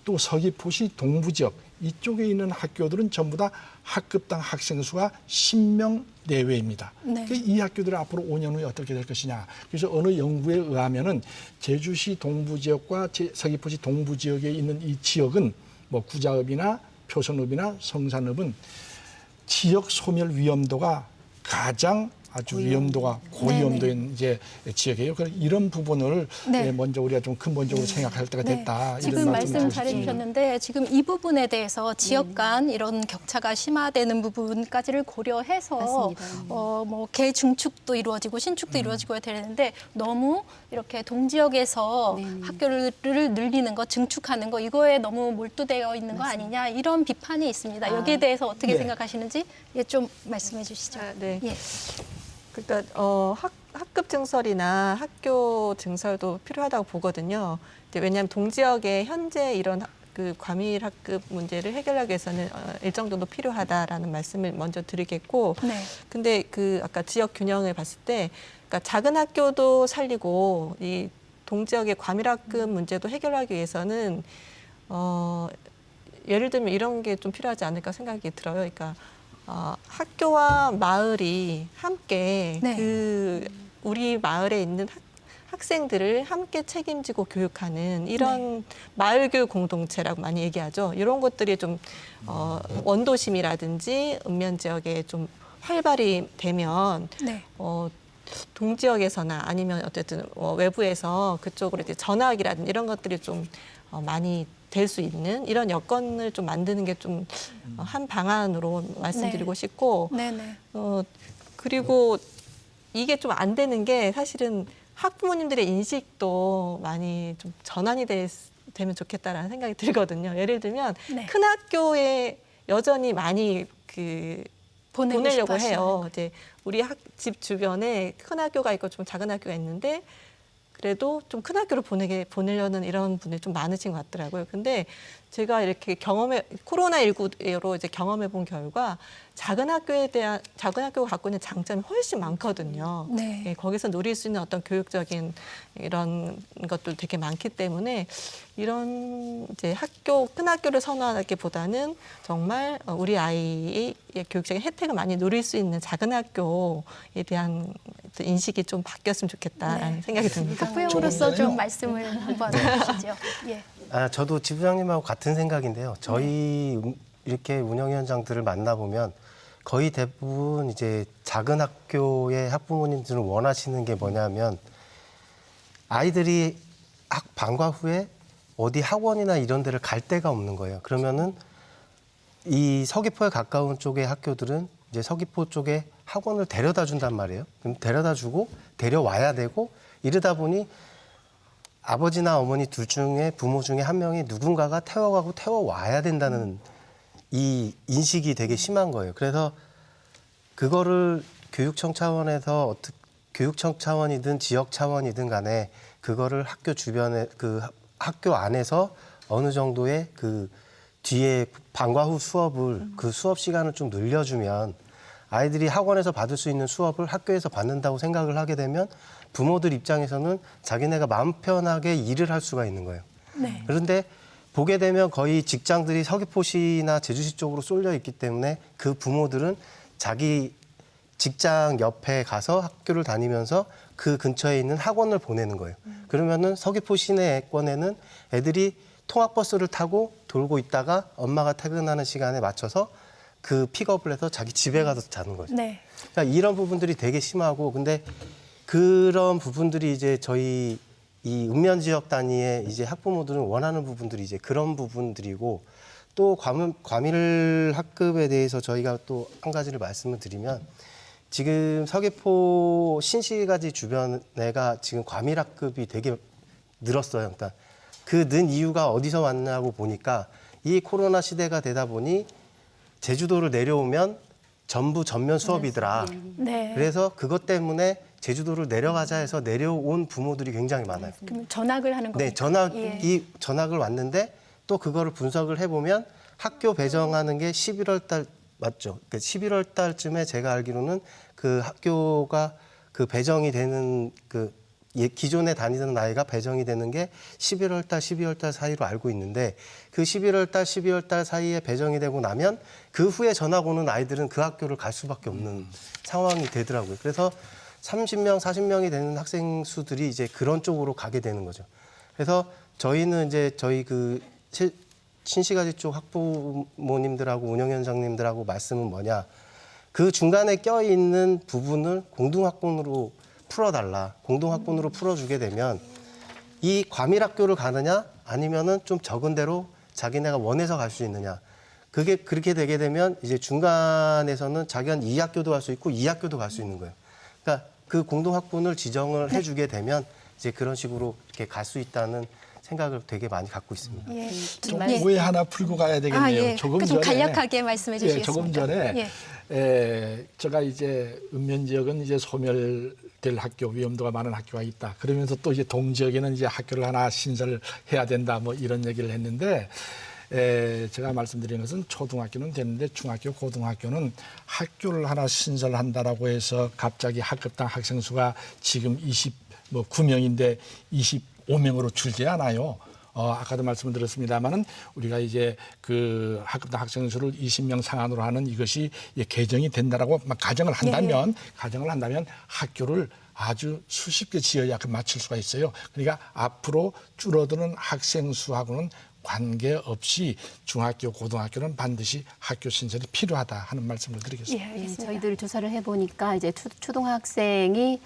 또 서귀포시 동부 지역, 이쪽에 있는 학교들은 전부 다 학급당 학생 수가 10명 내외입니다. 네. 이 학교들이 앞으로 5년 후에 어떻게 될 것이냐. 그래서 어느 연구에 의하면은 제주시 동부 지역과 서귀포시 동부 지역에 있는 이 지역은 뭐 구자읍이나 표선읍이나 성산읍은 지역 소멸 위험도가 가장 아주 위험도가 고위험도인 이제 지역이에요. 그래서 이런 부분을 네. 먼저 우리가 좀 근본적으로 생각할 때가 됐다. 이런 지금 말씀 말씀을 잘해주셨는데 지금 이 부분에 대해서 지역 간 이런 격차가 심화되는 부분까지를 고려해서 맞습니다. 뭐 개중축도 이루어지고 신축도 이루어지고 해야 되는데 너무 이렇게 동지역에서 학교를 늘리는 거, 증축하는 거 이거에 너무 몰두되어 있는 거 아니냐 이런 비판이 있습니다. 여기에 대해서 어떻게 네. 생각하시는지 좀 말씀해 주시죠. 네. 예. 그러니까 학급 증설이나 학교 증설도 필요하다고 보거든요. 왜냐하면 동지역에 현재 이런 그 과밀 학급 문제를 해결하기 위해서는 일정 정도 필요하다라는 말씀을 먼저 드리겠고, 네. 근데 그 아까 지역 균형을 봤을 때, 그러니까 작은 학교도 살리고 이 동지역의 과밀 학급 문제도 해결하기 위해서는 예를 들면 이런 게 좀 필요하지 않을까 생각이 들어요. 그러니까 학교와 마을이 함께 네. 그 우리 마을에 있는 학생들을 함께 책임지고 교육하는 이런 마을 교육 공동체라고 많이 얘기하죠. 이런 것들이 좀 원도심이라든지 읍면 지역에 좀 활발히 되면 네. 동지역에서나 아니면 어쨌든 외부에서 그쪽으로 이제 전학이라든지 이런 것들이 좀 많이 될 수 있는 이런 여건을 좀 만드는 게 좀 한 방안으로 말씀드리고 싶고, 네네. 그리고 이게 좀 안 되는 게 사실은 학부모님들의 인식도 많이 좀 전환이 되면 좋겠다라는 생각이 들거든요. 예를 들면 네. 큰 학교에 여전히 많이 보내려고 싶어 해요. 이제 우리 집 주변에 큰 학교가 있고 좀 작은 학교가 있는데 그래도 좀 큰 학교로 보내려는 이런 분들이 좀 많으신 것 같더라고요. 근데 제가 이렇게 코로나19로 이제 경험해 본 결과 작은 학교가 갖고 있는 장점이 훨씬 많거든요. 네. 예, 거기서 누릴 수 있는 어떤 교육적인 이런 것도 되게 많기 때문에 이런 이제 큰 학교를 선호하기보다는 정말 우리 아이의 교육적인 혜택을 많이 누릴 수 있는 작은 학교에 대한 인식이 좀 바뀌었으면 좋겠다라는 생각이 듭니다. 학부형으로서 좀 조금 말씀을 한번 해주시죠. 예. 저도 지부장님하고 같은 생각인데요. 저희 이렇게 운영위원장들을 만나보면 거의 대부분 이제 작은 학교의 학부모님들은 원하시는 게 뭐냐면 아이들이 방과 후에 어디 학원이나 이런 데를 갈 데가 없는 거예요. 그러면은 이 서귀포에 가까운 쪽의 학교들은 이제 서귀포 쪽에 학원을 데려다 준단 말이에요. 그럼 데려다 주고 데려와야 되고 이러다 보니 아버지나 어머니 둘 중에 부모 중에 한 명이 누군가가 태워가고 태워와야 된다는 이 인식이 되게 심한 거예요. 그래서 그거를 교육청 차원에서 교육청 차원이든 지역 차원이든 간에 그거를 학교 주변에 그 학교 안에서 어느 정도의 그 뒤에 방과 후 수업을 그 수업 시간을 좀 늘려주면 아이들이 학원에서 받을 수 있는 수업을 학교에서 받는다고 생각을 하게 되면 부모들 입장에서는 자기네가 마음 편하게 일을 할 수가 있는 거예요. 네. 그런데 보게 되면 거의 직장들이 서귀포시나 제주시 쪽으로 쏠려 있기 때문에 그 부모들은 자기 직장 옆에 가서 학교를 다니면서 그 근처에 있는 학원을 보내는 거예요. 그러면은 서귀포 시내권에는 애들이 통학버스를 타고 돌고 있다가 엄마가 퇴근하는 시간에 맞춰서 그 픽업을 해서 자기 집에 가서 자는 거죠. 네. 그러니까 이런 부분들이 되게 심하고 근데 그런 부분들이 이제 저희 이 읍면 지역 단위의 이제 학부모들은 원하는 부분들이 이제 그런 부분들이고 또 과밀 학급에 대해서 저희가 또 한 가지를 말씀을 드리면 지금 서귀포 신시가지 주변에가 지금 과밀 학급이 되게 늘었어요. 그러니까 그 는 이유가 어디서 왔냐고 보니까 이 코로나 시대가 되다 보니 제주도를 내려오면 전부 전면 수업이더라. 네. 그래서 그것 때문에 제주도를 내려가자 해서 내려온 부모들이 굉장히 많아요. 그럼 전학을 하는 겁니까? 네, 전학을 왔는데 또 그거를 분석을 해보면 학교 배정하는 게 11월 달 맞죠? 그러니까 11월 달쯤에 제가 알기로는 그 학교가 그 배정이 되는 기존에 다니던 아이가 배정이 되는 게 11월 달, 12월 달 사이로 알고 있는데 그 11월 달, 12월 달 사이에 배정이 되고 나면 그 후에 전학 오는 아이들은 그 학교를 갈 수밖에 없는 상황이 되더라고요. 그래서 30명, 40명이 되는 학생 수들이 이제 그런 쪽으로 가게 되는 거죠. 그래서 저희는 이제 저희 그 신시가지 쪽 학부모님들하고 운영위원장님들하고 말씀은 뭐냐. 그 중간에 껴있는 부분을 공동학군으로 풀어달라. 공동학군으로 풀어주게 되면 이 과밀학교를 가느냐 아니면은 좀 적은 대로 자기네가 원해서 갈 수 있느냐. 그게 그렇게 되게 되면 이제 중간에서는 자기가 이 학교도 갈 수 있고 이 학교도 갈 수 있는 거예요. 그러니까 그 공동학군을 지정을 해주게 되면 이제 그런 식으로 이렇게 갈 수 있다는 생각을 되게 많이 갖고 있습니다. 예. 좀 오해 하나 풀고 가야 되겠네요. 아, 예. 좀 간략하게 말씀해 주시겠습니까? 조금 전에 예. 제가 이제 읍면 지역은 이제 소멸될 학교, 위험도가 많은 학교가 있다. 그러면서 또 이제 동지역에는 이제 학교를 하나 신설해야 된다. 뭐 이런 얘기를 했는데 제가 말씀드린 것은 초등학교는 되는데 중학교, 고등학교는 학교를 하나 신설한다라고 해서 갑자기 학급당 학생 수가 지금 29명인데 25명으로 줄지 않아요. 아까도 말씀을 드렸습니다만은 우리가 이제 그 학급당 학생 수를 20명 상한으로 하는 이것이 개정이 된다라고 가정을 한다면 학교를 아주 수십 개 지어야 맞출 수가 있어요. 그러니까 앞으로 줄어드는 학생 수하고는 관계없이 중학교, 고등학교는 반드시 학교 신설이 필요하다 하는 말씀을 드리겠습니다. 예, 알겠습니다. 저희들 조사를 해보니까 이제 초등학생이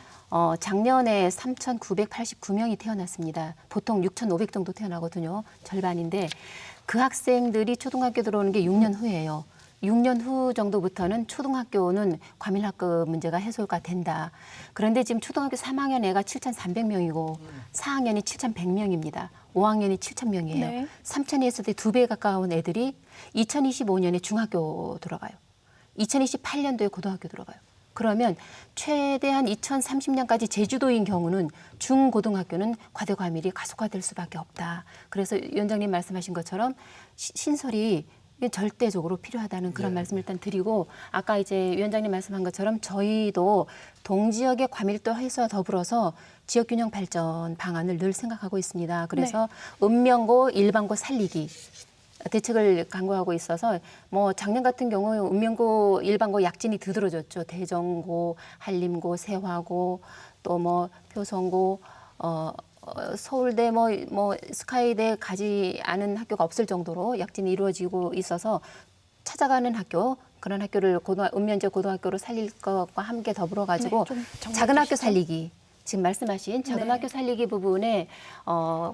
작년에 3,989명이 태어났습니다. 보통 6,500 정도 태어나거든요. 절반인데 그 학생들이 초등학교 들어오는 게 6년 후예요. 6년 후 정도부터는 초등학교는 과밀학급 문제가 해소가 된다. 그런데 지금 초등학교 3학년 애가 7,300명이고 4학년이 7,100명입니다. 5학년이 7,000명이에요. 네. 3,000이 했을 때 2배 가까운 애들이 2025년에 중학교 들어가요. 2028년도에 고등학교 들어가요. 그러면 최대한 2030년까지 제주도인 경우는 중고등학교는 과대 과밀이 가속화될 수밖에 없다. 그래서 위원장님 말씀하신 것처럼 신설이 절대적으로 필요하다는 그런 말씀을 일단 드리고, 아까 이제 위원장님 말씀한 것처럼 저희도 동지역의 과밀도 해소와 더불어서 지역균형 발전 방안을 늘 생각하고 있습니다. 그래서 읍면고, 일반고 살리기 대책을 강구하고 있어서 뭐 작년 같은 경우 읍면고, 일반고 약진이 두드러졌죠. 대전고, 한림고, 세화고, 또 뭐 표성고, 서울대 뭐 스카이대 가지 않은 학교가 없을 정도로 약진이 이루어지고 있어서 찾아가는 학교, 그런 학교를 읍면제 고등학교로 살릴 것과 함께 더불어 가지고 좀 정리해 작은 학교 주시죠. 살리기, 지금 말씀하신 작은 네. 학교 살리기 부분에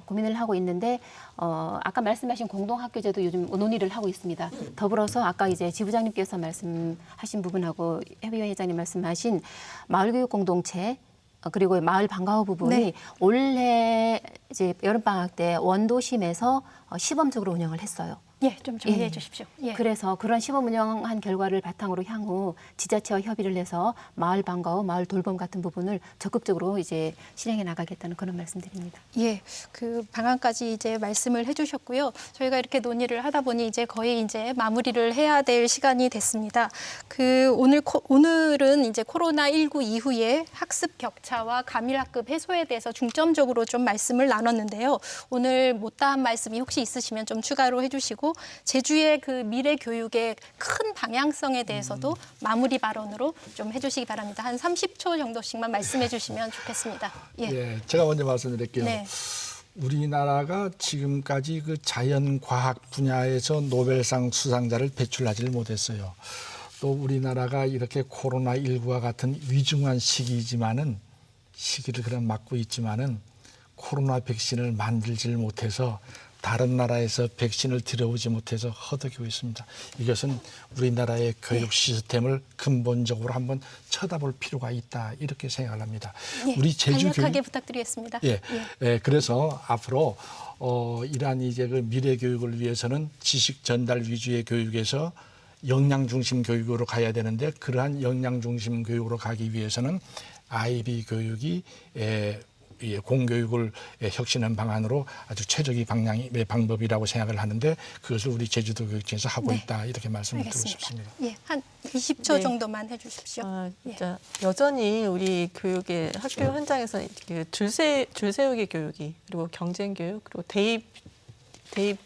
고민을 하고 있는데, 아까 말씀하신 공동학교제도 요즘 논의를 하고 있습니다. 더불어서 아까 이제 지부장님께서 말씀하신 부분하고 협의회 회장님 말씀하신 마을교육 공동체, 그리고 마을 방과후 부분이 네. 올해 이제 여름방학 때 원도심에서 시범적으로 운영을 했어요. 예, 좀 정리해 예. 주십시오. 예. 그래서 그런 시범 운영한 결과를 바탕으로 향후 지자체와 협의를 해서 마을 방과후, 마을 돌봄 같은 부분을 적극적으로 이제 실행해 나가겠다는 그런 말씀드립니다. 예, 그 방안까지 이제 말씀을 해주셨고요. 저희가 이렇게 논의를 하다 보니 이제 거의 이제 마무리를 해야 될 시간이 됐습니다. 오늘은 이제 코로나19 이후에 학습 격차와 가밀학급 해소에 대해서 중점적으로 좀 말씀을 나눴는데요. 오늘 못다한 말씀이 혹시 있으시면 좀 추가로 해주시고, 제주의 그 미래 교육의 큰 방향성에 대해서도 마무리 발언으로 좀 해주시기 바랍니다. 한 30초 정도씩만 말씀해 주시면 좋겠습니다. 예. 예, 제가 먼저 말씀드릴게요. 네. 우리나라가 지금까지 그 자연과학 분야에서 노벨상 수상자를 배출하지를 못했어요. 또 우리나라가 이렇게 코로나19와 같은 위중한 시기를 그냥 맞고 있지만은 코로나 백신을 만들질 못해서, 다른 나라에서 백신을 들여오지 못해서 허덕이고 있습니다. 이것은 우리나라의 교육 시스템을 근본적으로 한번 쳐다볼 필요가 있다, 이렇게 생각을 합니다. 예, 우리 제주 간략하게 교육, 부탁드리겠습니다. 예, 그래서 앞으로 이러한 이제 그 미래 교육을 위해서는 지식 전달 위주의 교육에서 역량 중심 교육으로 가야 되는데, 그러한 역량 중심 교육으로 가기 위해서는 IB 교육이 공교육을 혁신한 방안으로 아주 최적의 방법이라고 생각을 하는데, 그것을 우리 제주도 교육청에서 하고 네. 있다, 이렇게 말씀을 드리고 알겠습니다. 싶습니다. 예, 한 20초 네. 정도만 해주십시오. 예. 진짜 여전히 우리 교육의 학교 현장에서 그 줄 세우기 교육이, 그리고 경쟁 교육, 그리고 대입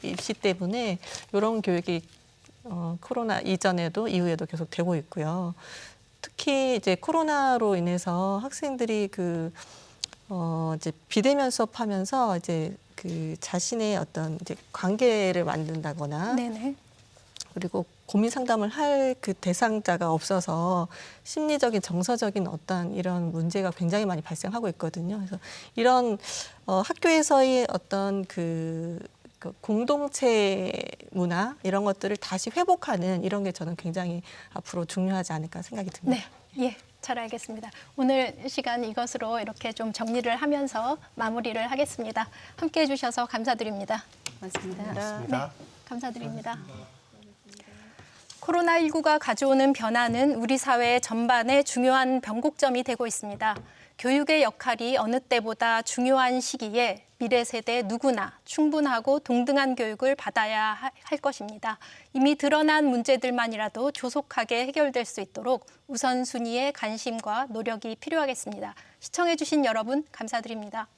입시 때문에 이런 교육이 코로나 이전에도 이후에도 계속 되고 있고요. 특히 이제 코로나로 인해서 학생들이 이제 비대면 수업하면서 이제 그 자신의 어떤 이제 관계를 만든다거나, 네네. 그리고 고민 상담을 할 그 대상자가 없어서 심리적인, 정서적인 어떤 이런 문제가 굉장히 많이 발생하고 있거든요. 그래서 이런 학교에서의 어떤 그 공동체 문화, 이런 것들을 다시 회복하는 이런 게 저는 굉장히 앞으로 중요하지 않을까 생각이 듭니다. 네, 예, 잘 알겠습니다. 오늘 시간 이것으로 이렇게 좀 정리를 하면서 마무리를 하겠습니다. 함께해 주셔서 감사드립니다. 고맙습니다. 감사드립니다. 코로나19가 가져오는 변화는 우리 사회 전반의 중요한 변곡점이 되고 있습니다. 교육의 역할이 어느 때보다 중요한 시기에 미래 세대 누구나 충분하고 동등한 교육을 받아야 할 것입니다. 이미 드러난 문제들만이라도 조속하게 해결될 수 있도록 우선순위의 관심과 노력이 필요하겠습니다. 시청해주신 여러분 감사드립니다.